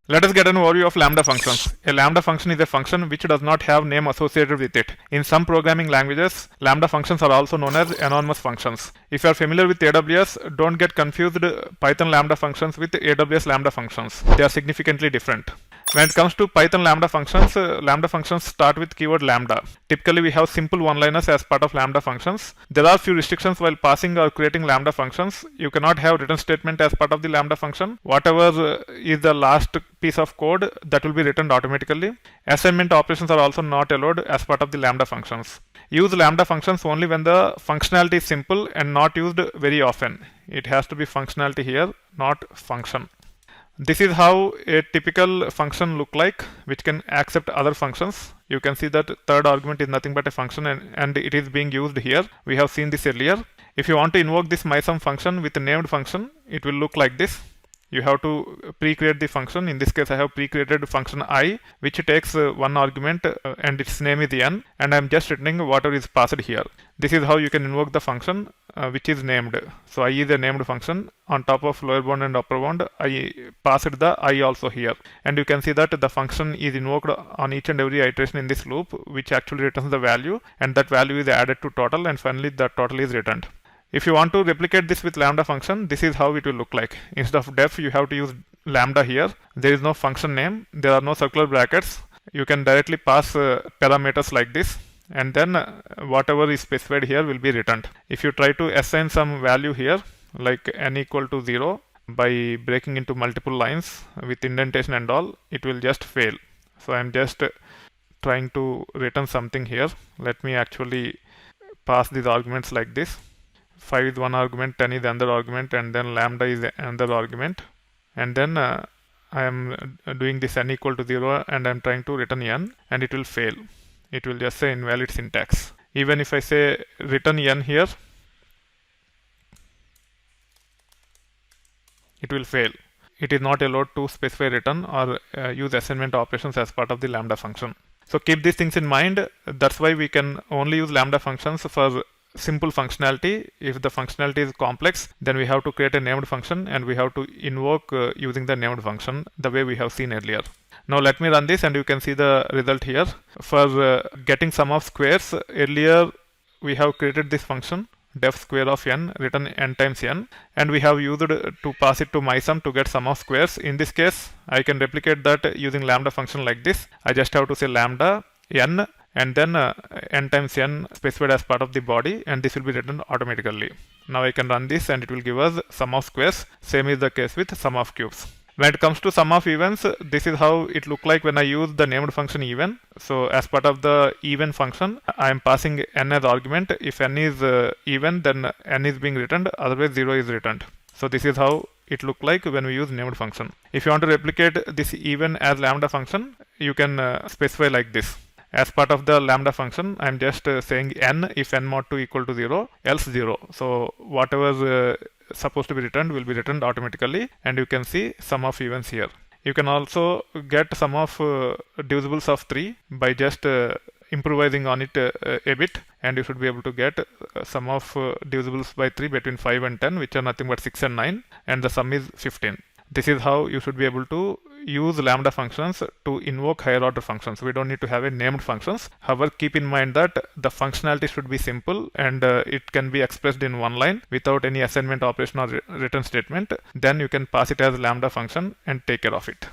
Let us get an overview of lambda functions. A lambda function is a function which does not have name associated with it. In some programming languages, lambda functions are also known as anonymous functions. If you are familiar with AWS, don't get confused Python lambda functions with AWS lambda functions. They are significantly different. When it comes to Python lambda functions start with keyword lambda. Typically, we have simple one-liners as part of lambda functions. There are few restrictions while passing or creating lambda functions. You cannot have return statement as part of the lambda function. Whatever is the last piece of code, that will be returned automatically. Assignment operations are also not allowed as part of the lambda functions. Use lambda functions only when the functionality is simple and not used very often. It has to be functionality here, not function. This is how a typical function look like, which can accept other functions. You can see that third argument is nothing but a function and it is being used here. We have seen this earlier. If you want to invoke this mysum function with a named function, it will look like this. You have to pre-create the function. In this case, I have pre-created function I, which takes one argument and its name is n, and I'm just returning whatever is passed here. This is how you can invoke the function which is named. So I is a named function. On top of lower bound and upper bound, I passed the I also here. And you can see that the function is invoked on each and every iteration in this loop, which actually returns the value, and that value is added to total, and finally the total is returned. If you want to replicate this with lambda function, this is how it will look like. Instead of def, you have to use lambda here. There is no function name. There are no circular brackets. You can directly pass parameters like this, and then whatever is specified here will be returned. If you try to assign some value here, like n equal to 0, by breaking into multiple lines with indentation and all, it will just fail. So I'm just trying to return something here. Let me actually pass these arguments like this. 5 is one argument, 10 is another argument, and then lambda is another argument. And then I am doing this n equal to 0 and I am trying to return n, and it will fail. It will just say invalid syntax. Even if I say return n here, it will fail. It is not allowed to specify return or use assignment operations as part of the lambda function. So keep these things in mind. That's why we can only use lambda functions for simple functionality. If the functionality is complex, then we have to create a named function and we have to invoke using the named function the way we have seen earlier. Now let me run this and you can see the result here. For getting sum of squares, earlier we have created this function def square of n, return n times n, and we have used to pass it to mysum to get sum of squares. In this case, I can replicate that using lambda function like this. I just have to say lambda n and then n times n specified as part of the body, and this will be written automatically. Now I can run this and it will give us sum of squares. Same is the case with sum of cubes. When it comes to sum of evens, this is how it look like when I use the named function even. So as part of the even function, I am passing n as argument. If n is even, then n is being returned, otherwise 0 is returned. So this is how it look like when we use named function. If you want to replicate this even as lambda function, you can specify like this. As part of the lambda function, I'm just saying n if n mod 2 equal to 0, else 0. So whatever supposed to be returned will be returned automatically, and you can see sum of evens here. You can also get sum of divisibles of 3 by just improvising on it a bit, and you should be able to get sum of divisibles by 3 between 5 and 10, which are nothing but 6 and 9, and the sum is 15. This is how you should be able to use lambda functions to invoke higher order functions. We don't need to have a named functions. However, keep in mind that the functionality should be simple and it can be expressed in one line without any assignment operation or return statement. Then you can pass it as lambda function and take care of it.